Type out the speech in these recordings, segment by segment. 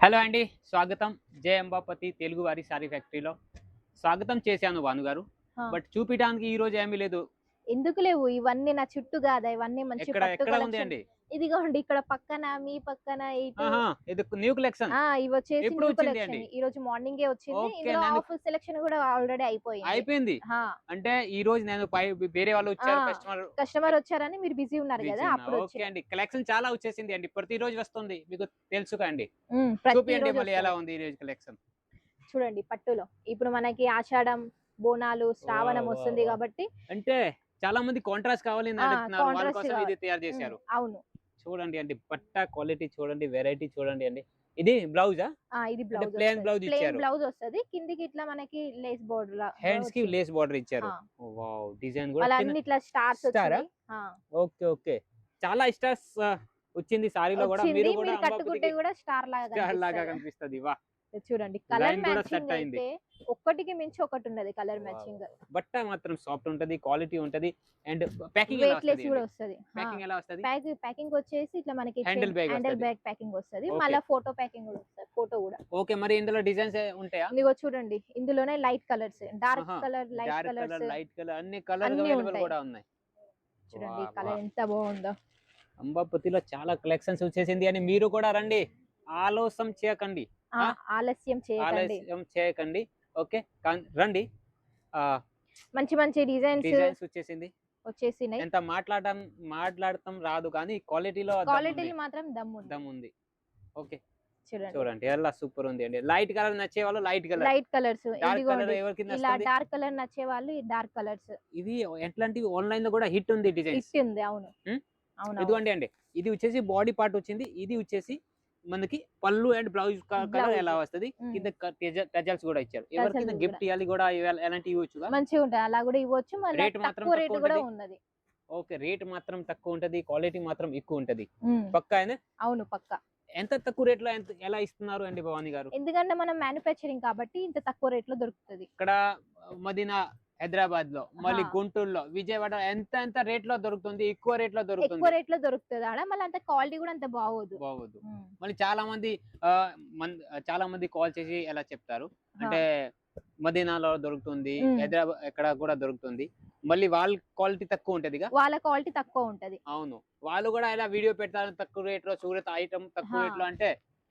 Hello అండి. స్వాగతం. జై అంబాపతి తెలుగువారి సారీ ఫ్యాక్టరీలో. స్వాగతం చేశాను భానుగారు. ఆ! బట్ చూపియడానికి ఈరోజు ఏమీ లేదు. ఎందుకు లేవు ఇవన్నీ నా చుట్టూ గాదా! ఇవన్నీ మంచి పట్టు ఎక్కడ ఉంది కలెక్షన్. అండి? ఇదిగోండి ఇక్కడ పక్కన, మీ పక్కన ఇటు. ఆహా! ఇది న్యూ కలెక్షన్. ఇవొచ్చేసి ఎప్పుడు న్యూ వచ్చింది అండి? కలెక్షన్. ఈరోజు మార్నింగే వచ్చింది. ఓకే. ఇందులో నేను హాఫ్ సెలక్షన్ గూడా ఆల్రెడీ అయిపోయింది. అయిపోయింది. ఆ! అంటే ఈరోజు నేను వేరే వాళ్ళు ఆ! వచ్చారు కస్టమర్ కస్టమర్ వచ్చారని మీరు బిజీ ఉన్నారు బిజీ గదా! ఉన్నా. ఓకే అప్పుడొచ్చినాయి. అండి. కలెక్షన్ చాలా వచ్చేసింది అండి. ప్రతిరోజు వస్తుంది. మీకు తెలుసు కదండీ. చూపియండి ప్రతిరోజు మళ్ళీ ఎలా వస్తది. ఉంది ఈరోజు కలెక్షన్. చూడండి పట్టులో. ఇప్పుడు మనకి ఆషాఢం, బోనాలు, శ్రావణం వావ్! వావ్! వస్తుంది వావ్! గాబట్టి అంటే చాలా మంది కాంట్రాస్ట్ కావాలని అడుగుతున్నారు. వాళ్ళ కాంట్రాస్ట్ కోసం ఇది కావాలి. తయారు చేశారు. అవును. చూడండి అండి. పట్టా క్వాలిటీ చూడండి. వెరైటీ చూడండి అండి. ఇది బ్లౌజా? ఇది అంటే బ్లౌజ్ ప్లెయిన్ వస్తది. బ్లౌజ్ ప్లెయిన్ ఇచ్చారు. బ్లౌజ్ వస్తది. కిందికి ఇట్లా మనకి లేస్ బోర్డర్ లాగా హ్యాండ్స్‌కి వచ్చింది. లేస్ బార్డర్ ఇచ్చారు. ఆ! వావ్! డిజైన్ కూడా మళ్ళా చిన్న అన్ని ఇట్లా స్టార్స్ స్టారా? వచ్చినాయి. ఆ! ఓకే. ఓకే. చాలా స్టార్స్ వచ్చింది సారీలో గూడా. వచ్చింది. మీరు గూడా మీరు కట్టుకుంటే అంబాపతికి గూడా స్టార్ లాగా స్టార్ లాగా కనిపిస్తది. కనిపిస్తది. వాహ్! చూడండి కలర్ లైన్ గూడా మ్యాచింగ్ సెట్ అయింది. అయితే ఒక్కటికి మించి ఒకటున్నది కలర్ వావ్! మ్యాచింగ్. వావ్! బట్ట మాత్రం సాఫ్ట్ ఉంటది. క్వాలిటీ ఉంటది. అండ్ ప్యాకింగ్ ఎలా వెయిట్‌లెస్ వస్తది గూడా అండి? వస్తది. ప్యాకింగ్ ఎలా వస్తది? ప్యాకింగ్ వచ్చేసి ఇట్లా మనకి హ్యాండిల్ బ్యాగ్ హ్యాండిల్ వస్తది. బ్యాగ్ ప్యాకింగ్ వస్తది. ఓకే. మళ్ళా ఫోటో ప్యాకింగ్ గూడా వస్తది. ఫోటో గూడా. ఓకే. మరి ఇందులో డిజైన్స్ ఉంటాయా? ఇదిగో చూడండి ఇందులోనే లైట్ కలర్స్, డార్క్ ఆహా! Colour, light dark colours colour, light colour అన్ని కలర్ అన్నీ అవైలబుల్ ఉంటాయి. గూడా ఉన్నాయి. చూడండి ఈ వాహ్! కలర్ వాహ్! ఎంత బాగుందో. అంబాపతిలో చాలా కలెక్షన్స్ వచ్చేసింది అని మీరు కూడా రండి. ఆలోసం చేయకండి. ఆ! ఆ! ఆలస్యం చేయకండి. ఆలస్యం చేయకండి. ఓకే. రండి. ఆహ్, మంచి మంచి డిజైన్స్ డిజైన్స్ వచ్చేసింది. వచ్చేసినాయి. ఎంత మాట్లాడటం రాదు కానీ క్వాలిటీలో దమ్ముంది. క్వాలిటీలు మాత్రం దమ్ముంది. దమ్ముంది. ఓకే. చూడండి. చూడండి ఎలా సూపర్ ఉంది అండి. లైట్ కలర్ నచ్చేవాళ్ళు light colour. Light colours dark colour ఇదిగోండి. ఎవరికి ఇలా నచ్చుతుంది? డార్క్ కలర్ నచ్చేవాళ్ళు ఈ డార్క్ కలర్స్. ఇది ఎట్లాంటివి ఆన్‌లైన్‌లో కూడా హిట్ ఉంది డిజైన్స్. హిట్ ఉంది. అవును. హ్మ్. అవునవును. ఇదిగోండి అండి. ఇది వచ్చేసి బాడీ పార్ట్ వచ్చింది. ఇది వచ్చేసి మనకి పళ్ళు అండ్ బ్లౌజ్ కలర్ బ్లౌజ్. ఎలా వస్తది. హ్మ్. కింద టజల్స్ కూడా ఇచ్చారు. ఎవరికైనా టసల్స్ గూడా. గిఫ్ట్ ఇయ్యాలి కూడా ఎలాంటివి ఇవ్వచ్చుగా. మంచిగుంటాయి. అలా గూడా ఇవ్వచ్చు. మళ్ళా రేట్ మాత్రం తక్కువ రేట్ తక్కువ గూడా ఉంటది. ఉన్నది. ఓకే. రేట్ మాత్రం తక్కువ ఉంటది. క్వాలిటీ మాత్రం ఎక్కువ ఉంటది. హ్మ్. పక్కానా? అవును. పక్కా. ఎంత తక్కువ రేట్‌లో ఎలా ఇస్తున్నారు అండి భవాని గారు? ఎందుకంటే మనం మ్యానుఫ్యాక్చరింగ్ కాబట్టి ఇంత తక్కువ రేట్‌లో దొరుకుతది. ఇక్కడ మదీనా హైదరాబాద్‌లో, ఆ! మళ్ళీ గుంటూరులో, విజయవాడ ఎంత రేట్‌లో దొరుకుతుంది. ఎక్కువ రేట్‌లో ఎక్కువ దొరుకుతుంది. రేట్‌లో దొరుకుతది ఆడ. మళ్ళీ అంత క్వాలిటీ గూడా అంత బాగోదు. బాగోదు. హ్మ్. మళ్ళీ చాలామంది ఆహ్, చాలామంది కాల్ చేసి ఎలా చెప్తారు. ఆ! అంటే మదీనాలో దొరుకుతుంది. హ్మ్. ఎక్కడ కూడా దొరుకుతుంది. మళ్ళీ వాళ్ళ క్వాలిటీ తక్కువ ఉంటదిగా. వాళ్ళ క్వాలిటీ తక్కువ ఉంటది. అవును. వాళ్ళు గూడా ఇలా వీడియో పెడతారు తక్కువ రేట్‌లో ఐటెమ్ తక్కువ ఆ! రేట్‌లో అంటే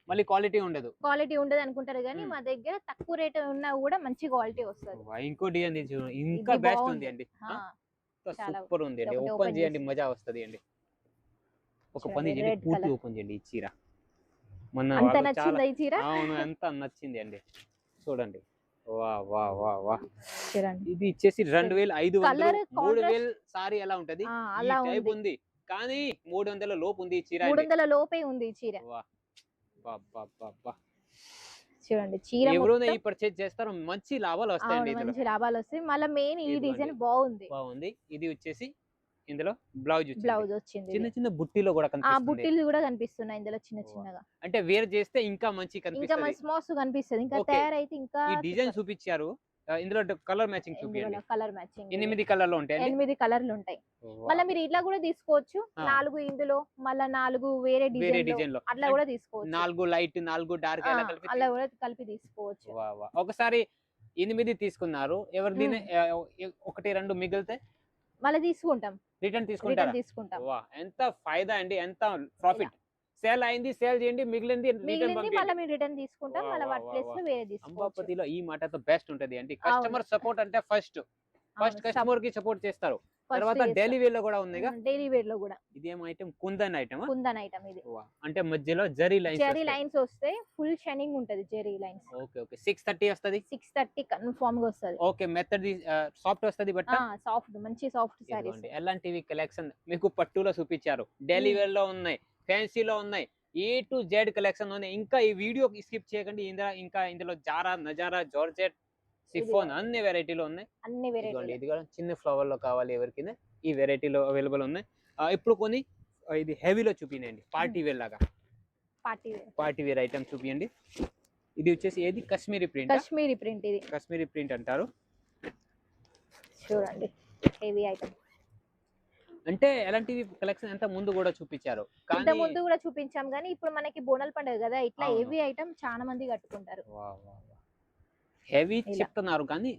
మళ్ళీ క్వాలిటీ ఉండదు. క్వాలిటీ ఉండదనుకుంటారు గానీ, హ్మ్. మా దగ్గర తక్కువ రేట్ ఉన్నా గూడా మంచి క్వాలిటీ వస్తది. ఇంకో డిజైన్ ఇది చూడు. ఇంకా ఇది బెస్ట్ ఉంది బావుంది. అండి. ఆ! ఆ! చాలా సూపర్ ఉంది అండి. ఇదొకటి ఓపెన్ ఓపెన్ చేయండి చేస్తున్నా. మజా వస్తది అండి. ఒక చూడండి పని చేయండి. రెడ్ పూర్తి కలర్. ఓపెన్ చేయండి ఈ చీర. మొన్న అంత వాళ్ళు చాలా నచ్చిందా ఈ చీర? అవును. ఎంత నచ్చింది అండి. చూడండి. వాహ్! వాహ్! వాహ్! వాహ్! చూడండి. ఇది ఇచ్చేసి సెట్ 2500, కలర్ 3000 కాంట్రాస్ట్. సారీ ఎలా ఉంటది? ఈ అలా టైప్ ఉంది. ఉంది. కానీ 300 లోపు ఉంది ఈ చీర అండి. 300 లోపే ఉంది ఈ చీర. వాహ్! అబ్బబ్బబ్బబ్బా! చూడండి చీర ఎవరైనా మొత్తం. ఈ పర్చేజ్ చేస్తారో మంచి లాభాలు అవును. వస్తాయండి ఇందులో. మంచి లాభాలొస్తాయి. మళ్ళా మెయిన్ ఈ ఇదిగోండి. డిజైన్ బావుంది. బాగుంది. ఇది వచ్చేసి ఇందులో బ్లౌజ్ వచ్చింది. బ్లౌజ్ వచ్చింది. చిన్న చిన్న బుట్టీలో గూడా కనిపిస్తుంది. బుట్టీలు గూడా కనిపిస్తున్నాయి ఇందులో చిన్న వాహ్! చిన్నగా. అంటే వేర్ చేస్తే ఇంకా మంచిగా ఇంకా కనిపిస్తది. మస్తు కనిపిస్తది. ఇంకా ఓకే. తయారైతే ఇంకా ఈ డిజైన్ సూపర్. చూపిచ్చారు. ఇందులో కలర్ మ్యాచింగ్ చూపియండి. ఇందులో కలర్ మ్యాచింగ్ ఇది. 8 కలర్‌లో ఉంటాయండి? 8 కలర్‌లుంటాయి. మళ్ళా వావ్! మీరు ఇట్లా గూడా తీసుకోవచ్చు. ఆ! 4 ఇందులో, మళ్ళా 4 వేరే వేరే డిజైన్‌లో డిజైన్‌లో. అట్లా అన్ గూడా తీసుకోవచ్చు. 4 లైట్, 4 డార్క్ ఆ! అలా కలిపి అలా గూడా కలిపి తీసుకోవచ్చు. వావ్! వావ్! ఒకసారి 8 తీసుకున్నారు. హ్మ్. ఎవరిదైనా 1, 2 మిగిలితే మళ్ళా తీసుకుంటాం. రిటర్న్ తీసుకుంటారా? రిటర్న్ తీసుకుంటాం. వాహ్! ఎంత ఫాయిదా అండి. ఎంత ఇలా. ప్రాఫిట్. సేల్ అయింది సేల్ చేయండి. మిగిలింది రిటర్న్ మిగిలింది మళ్ళా పంపియండి. మేము రిటర్న్ తీసుకుంటాం. వావ్! మళ్ళా వావ్! వాటి వావ్! వావ్! ప్లేస్‌లో వేరే తీసుకోవచ్చు. అంబాపతిలో ఈ మాటతో బెస్ట్ ఉంటది అండి. అవును. కస్టమర్ సపోర్ట్ అంటే ఫస్ట్ అవును. కస్టమర్‌కి సపోర్ట్ చేస్తారు. ఫస్ట్ తర్వాత చేస్తాం. డైలీ వేర్‌లో గూడా ఉందిగా. డైలీ వేర్‌లో గూడా. ఇదేం ఐటెమ్ కుందన్ ఐటమా? కుందన్ ఐటమ్ ఇది. వాహ్! అంటే మధ్యలో జరీ లైన్స్ జెర్రీ వస్తాయి. లైన్స్ వస్తాయి. ఫుల్ షైనింగ్ ఉంటది జెర్రీ లైన్స్. ఓకే. ఓకే. 630 వస్తది. 630 కన్ఫర్మ్‌గా వస్తది. ఓకే. మెత్తడిది సాఫ్ట్ వస్తది బట్ట. సాఫ్ట్ మంచి సాఫ్ట్ సారీస్. ఇదిగోండి. ఎలాంటివి కలెక్షన్ మీకు పట్టులో చూపించారు. డైలీ హ్మ్. వేర్‌లో ఉన్నాయి. ఫ్యాన్సీలో ఉన్నాయి. ఏ టు జెడ్ కలెక్షన్ ఉన్నాయి. ఇంకా ఈ వీడియో స్కిప్ చేయకండి. ఇంకా ఇందులో జారా, నజారా, జార్జెట్, సిఫాన్ ఇదిగోండి. అన్ని వెరైటీలో ఉన్నాయి. అన్ని ఇదిగోండి. వెరైటీలు. ఇది కూడా చిన్న ఫ్లవర్‌లో కావాలి ఎవరికైనా ఈ వెరైటీలో అవైలబుల్ ఉన్నాయి. ఇప్పుడు కొన్ని ఇది హెవీలో చూపియండి. హ్మ్. పార్టీ వేర్ లాగా. Party wear. Party wear item చూపియండి. ఇది వచ్చేసి ఏది కాశ్మీరీ ప్రింటా? కాశ్మీరీ ప్రింట్ ఇది. కాశ్మీరీ ప్రింట్ అంటారు. చూడండి. Heavy item. అంటే ఎలాంటివి కలెక్షన్ ఎంత ముందు కూడా చూపించారు ఇంత కానీ ముందు కూడా చూపించాం కానీ ఇప్పుడు మనకి బోనాల పండుగ కదా ఇట్లా అవును. హెవీ ఐటమ్ చాలా మంది కట్టుకుంటారు. హెవీ ఇలా. చెప్తున్నారు కానీ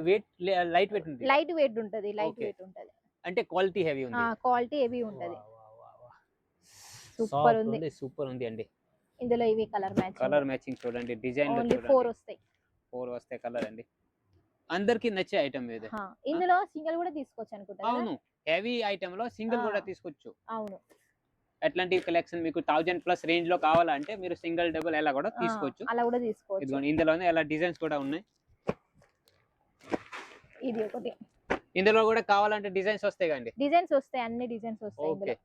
వెయిట్ లైట్ వెయిట్ ఉంది లైట్ వెయిట్ ఉంటది, లైట్ Okay. వెయిట్ ఉంటది. అంటే క్వాలిటీ హెవీ ఉంది క్వాలిటీ హెవీ ఉంటది. సూపర్ ఉంది. సూపర్ ఉంది అండి. ఇందులో ఇవి కలర్ కలర్ మ్యాచింగ్ చూడండి, డిజైన్ ఓన్లీ 4 చూడండి, వస్తాయి. 4 వస్తాయి కలర్ అండి. అందరికి నచ్చే ఐటమ్ ఇది. ఇందులో సింగిల్ కూడా తీసుకోవచ్చు అనుకుంటా. అవును, హెవీ ఐటమ్ లో సింగిల్ కూడా తీసుకోవచ్చు. అవును, అట్లాంటి కలెక్షన్ మీకు 1000+ రేంజ్ లో కావాలంటే మీరు సింగిల్ డబుల్ ఎలా కూడా తీసుకోవచ్చు. అలా కూడా తీసుకోవచ్చు. ఇదిగోండి ఇందులోనే ఎలా డిజైన్స్ కూడా ఉన్నాయి. ఇది ఒకటి. ఇందులో కూడా కావాలంటే డిజైన్స్ వస్తాయి కండి. డిజైన్స్ వస్తాయి, అన్ని డిజైన్స్ వస్తాయి ఇందులో.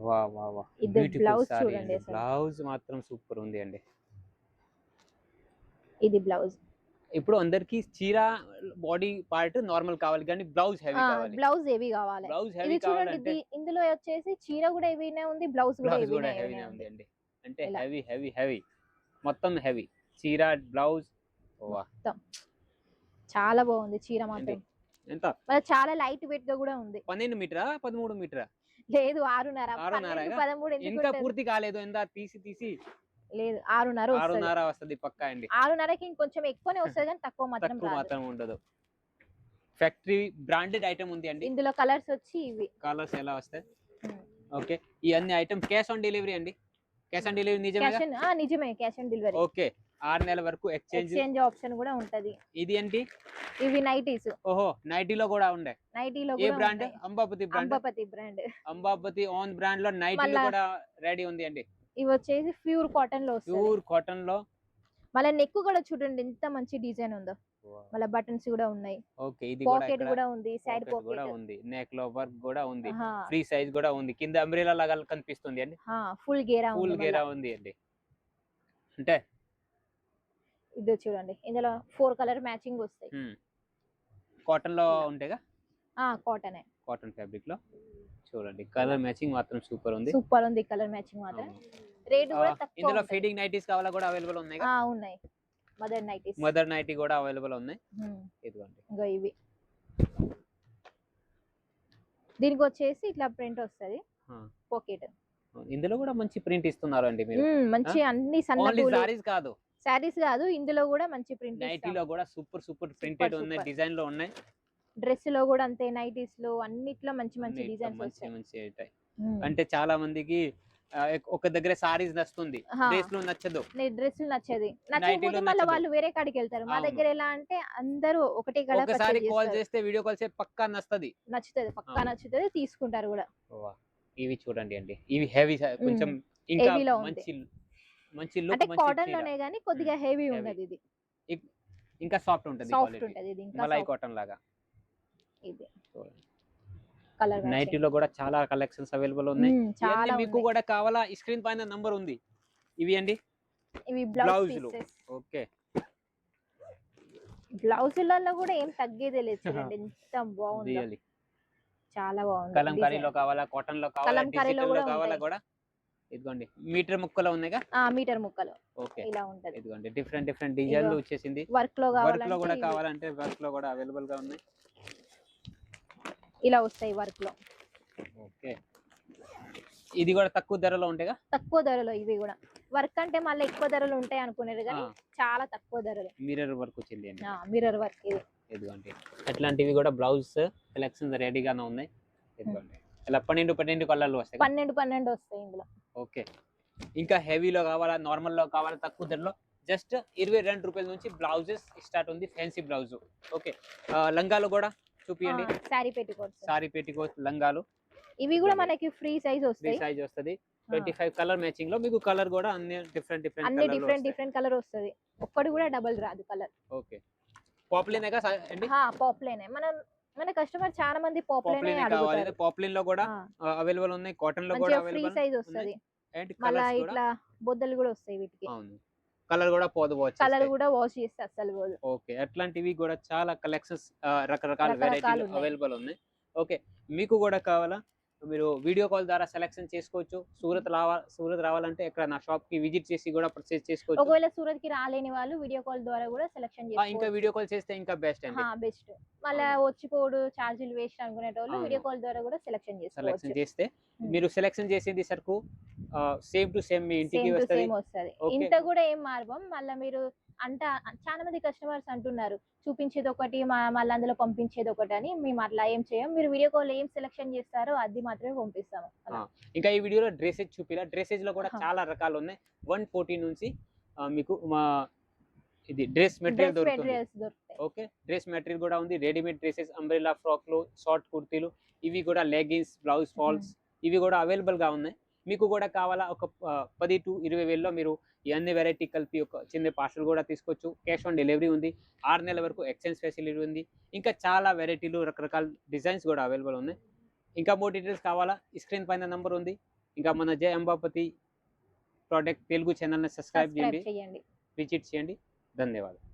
వా వా వా, ఇది బ్లౌజ్ చూడండి, బ్లౌజ్ మాత్రం సూపర్ ఉంది అండి. ఇది బ్లౌజ్. ఇప్పుడు అందరికి చీర బాడీ పార్ట్ నార్మల్ కావాలి కానీ బ్లౌజ్ హెవీ కావాలి. బ్లౌజ్ హెవీ కావాలి. బ్లౌజ్ ఇది హెవీ చూడండి, కావాలంటే ఇందులో వచ్చేసి చీర కూడా హెవీనే ఉంది, బ్లౌజ్ కూడా హెవీనే ఉంది అండి. అంటే హెవీ హెవీ హెవీ మొత్తం హెవీ చీర బ్లౌజ్. మొత్తం చాలా బాగుంది చీర మాత్రం. ఎంత చాలా లైట్ వెయిట్ గా కూడా ఉంది. 12 మీటరా 13 మీటరా? లేదు 6.5. 13 ఇంకా పూర్తి కాలేదు. ఎంత తీసి లేదు 6.5 వస్తుంది పక్కా అండి. 6.5కి ఇంకొంచెం ఎక్కువనే వస్తుంది కానీ తక్కువ మాత్రం ఉండదు. ఫ్యాక్టరీ బ్రాండెడ్ ఐటమ్ ఉంది అండి. ఇందులో కలర్స్ వచ్చి ఇవి కలర్స్ ఎలా వస్తాయి. ఓకే, ఈ అన్ని ఐటమ్ క్యాష్ ఆన్ డెలివరీ అండి. క్యాష్ ఆన్ డెలివరీ నిజమే, క్యాష్ ఆన్ డెలివరీ. ఓకే, 6 నెలల వరకు ఎక్స్చేంజ్ ఆప్షన్ కూడా ఉంటది. ఇది ఏంటి? ఇవి నైటీస్. ఓహో, నైటీలో కూడా ఉండే. నైటీలో ఏ brand? Ambapathi brand. Ambapathi own brand లో నైటీలో కూడా రెడీ ఉంది అండి. ఇవి వచ్చేసి ప్యూర్ కాటన్ లో వస్తాయి. ప్యూర్ కాటన్ లో. మళ్ళీ నెక్ కూడా చూడండి ఎంత మంచి డిజైన్ ఉందో. మళ్ళీ బటన్స్ కూడా ఉన్నాయి. ఓకే, ఇది పాకెట్ కూడా ఉంది, సైడ్ పాకెట్ కూడా ఉంది, నెక్ లో వర్క్ కూడా ఉంది, ఫ్రీ సైజ్ కూడా ఉంది, కింద అంబ్రెలా లాగా కనిపిస్తుంది అండి. ఫుల్ గేరా ఉంది అండి. అంటే ఇది చూడండి, ఇందులో 4 కలర్ మ్యాచింగ్ వస్తాయి. కాటన్ లో ఉంటాయిగా. కాటన్ ఫ్యాబ్రిక్ లో చూడండి, కలర్ మ్యాచింగ్ మాత్రం సూపర్ ఉంది. కలర్ మ్యాచింగ్ మాత్రం. రేట్ కూడా తక్కువ. ఇందులో ఫీడింగ్ నైటీస్ కావాలా కూడా అవైలబుల్ ఉన్నాయి. ఉన్నాయి. మదర్ నైటీ కూడా అవైలబుల్ ఉన్నాయి. ఇదిగోండి ఇంకో ఇవి. దీనికి వచ్చేసి ఇట్లా ప్రింట్ వస్తది, పాకెట్. ఇందులో కూడా మంచి ప్రింట్ ఇస్తున్నారు అండి మీరు. మంచి అన్ని సన్న సారీస్ కాదు, ఇందులో కూడా మంచి ప్రింట్. నైటీలో కూడా సూపర్ ప్రింటెడ్ ఉన్నాయి, డిజైన్ లో ఉన్నాయి. డ్రెస్ లో కూడా అంతే, నైటీస్ లో అన్నిట్లో మంచి డిజైన్స్ వస్తాయి. అంటే చాలా మందికి ఒక దగ్గర సారీస్ నచ్చుతుంది, డ్రెస్ లో నచ్చదు. నచ్చకపోతే మళ్ళీ వాళ్ళు వేరే కాడికి వెళ్తారు. మా దగ్గర ఎలా అంటే అందరూ ఒకటే కలర్. ఒకసారి కాల్ చేస్తే వీడియో కాల్ చేస్తే పక్కా నచ్చుతుంది, తీసుకుంటారు కూడా. ఇవి చూడండి అండి, ఇవి హెవీ కొంచెం ఇంకా మంచి లుక్. అంటే కాటన్ లోనే గానీ కొద్దిగా హెవీ ఉన్నది. ఇది ఇంకా సాఫ్ట్ ఉంటది, మలై కాటన్ లాగా. ఇది కలర్ నైటీలో కూడా చాలా కలెక్షన్స్ అవైలబుల్ ఉన్నాయి. మీకు కూడా కావాలా, స్క్రీన్ పైన నంబర్ ఉంది. ఇవి అండి, ఇవి బ్లౌజ్. ఓకే, బ్లౌజులలో కూడా ఏం తగ్గేదే లేదు చూడండి, ఎంత బాగుంది, చాలా బాగుంది. కలంకారీలో కావాలా, కాటన్ లో కావాలా, డిజిటల్ లో కావాలా కూడా. ఇదిగోండి మీటర్ ముక్కలు ఉన్నాయిగా. మీటర్ ముక్కలు. ఓకే, ఇలా ఉంటది. ఇదిగోండి డిఫరెంట్ డిజైన్లు వచ్చేసింది. వర్క్ లో కూడా కావాలంటే వర్క్ లో కూడా అవైలబుల్ గా ఉన్నాయి. ఇలా వస్తాయి వర్క్ లో. ఓకే, ఇది కూడా తక్కువ ధరలో ఉంటాయిగా. తక్కువ ధరలో ఇవి కూడా. వర్క్ అంటే మళ్ళీ ఎక్కువ ధరలు ఉంటాయి అనుకునేది కానీ చాలా తక్కువ ధరలు. మిర్రర్ వర్క్ వచ్చింది అండి. మిర్రర్ వర్క్ ఇది. ఇదిగోండి అట్లాంటివి కూడా బ్లౌజ్ కలెక్షన్స్ రెడీగానే ఉన్నాయి. ఇదిగోండి ఇలా 12 కలర్లు వస్తాయి. 12 వస్తాయి ఇందులో. ఓకే, ఇంకా హెవీలో కావాలా, నార్మల్ లో కావాలా, తక్కువ ధరలో జస్ట్ 22 రూపాయల నుంచి బ్లౌజెస్ స్టార్ట్ ఉంది, ఫ్యాన్సీ బ్లౌజ్. ఓకే, లంగాలు కూడా చూపియండి. సారీ పెట్టికోట్స్ లంగాలు. ఇవి కూడా మనకి ఫ్రీ సైజ్ వస్తది. 25 కలర్ మ్యాచింగ్ లో మీకు కలర్ కూడా అన్ని డిఫరెంట్ కలర్ వస్తది. ఒక్కటి కూడా డబుల్ రాదు కలర్. ఓకే, పాప్లైన్ అండి. పాప్లైన్. మన కస్టమర్ చాలా మంది పాప్లైన్ కావాలి. పాప్లైన్ లో కూడా అవైలబుల్ ఉన్నాయి, కాటన్ లో కూడా అవైలబుల్. ఫ్రీ సైజ్ వస్తది. మళ్ళీ ఇట్లా బొద్దలు కూడా వస్తాయి వీటికి. అవును, కలర్ కూడా పోదు, కలర్ కూడా వాష్ చేస్తే అస్సలు పోదు. ఓకే, అట్లాంటివి కూడా చాలా కలెక్షన్స్ రకరకాల వెరైటీలు అవైలబుల్ ఉన్నాయి. ఓకే, మీకు కూడా కావాలా మీరు వీడియో కాల్ ద్వారా సెలెక్షన్ చేసుకోవచ్చు. సూరత్ రావాలంటే ఇక్కడ నా షాప్ కి విజిట్ చేసి కూడా పర్చేస్ చేసుకోవచ్చు. ఒకవేళ సూరత్ కి రాలేని వాళ్ళు వీడియో కాల్ ద్వారా కూడా సెలెక్షన్ ఇంకా చేసుకోవచ్చు. వీడియో కాల్ చేస్తే ఇంకా బెస్ట్ అండి. బెస్ట్. మళ్ళా అవును. వచ్చిపోడు చార్జీలు వేస్ట్ అనుకునేటోళ్ళు అవును. వీడియో కాల్ ద్వారా కూడా సెలెక్షన్ సెలెక్షన్ చేసుకోవచ్చు. చేస్తే మీరు సెలెక్షన్ చేసింది సరుకు సేమ్ టు సేమ్ మీ ఇంటికి సేమ్ టు వస్తది. సేమ్ వస్తది. ఓకే. ఇంత కూడా ఏం మార్వం. మళ్ళా మీరు చాలా మంది కస్టమర్స్ అంటున్నారు. చూపించేది ఒకటి మళ్ళీ అందులో పంపించేది ఒకటి అని. మేము అట్లా ఏం చేయం. మీరు వీడియో కాల్ ఏం సెలెక్షన్ చేస్తారో అది మాత్రమే పంపిస్తాము. ఆ! ఇంకా ఈ వీడియోలో డ్రెసెస్ చూపిలా. డ్రెసెస్ లో కూడా ఆహా. చాలా రకాలు ఉన్నాయి. 140 నుంచి మీకు ఇది డ్రెస్ మెటీరియల్ డ్రెస్ దొరుకుతుంది. మెటీరియల్స్ దొరుకుతాయి. ఓకే. డ్రెస్ మెటీరియల్ కూడా ఉంది. రెడీమేడ్ డ్రెసెస్, అంబ్రెల్లా ఫ్రాక్‌లు, షార్ట్ కుర్తీలు, ఇవి కూడా లెగ్గిన్స్, బ్లౌజ్ ఫాల్స్ ఇవి కూడా అవైలబుల్ గా ఉన్నాయి. మీకు కూడా కావాలా ఒక 10 to 20 వేల్లో మీరు ఈ అన్ని వెరైటీ కలిపి ఒక చిన్న పార్సల్ కూడా తీసుకోవచ్చు. క్యాష్ ఆన్ డెలివరీ ఉంది. 6 నెలల వరకు ఎక్స్చేంజ్ ఫెసిలిటీ ఉంది. ఇంకా చాలా వెరైటీలు రకరకాల డిజైన్స్ కూడా అవైలబుల్ ఉన్నాయి. ఇంకా మోర్ డీటెయిల్స్ కావాలా స్క్రీన్ పైన నంబర్ ఉంది. ఇంకా మన జై అంబాపతి ప్రోడక్ట్ తెలుగు ఛానల్ని సబ్స్క్రైబ్ చేయండి. చేయండి. విజిట్ చేయండి. ధన్యవాదాలు.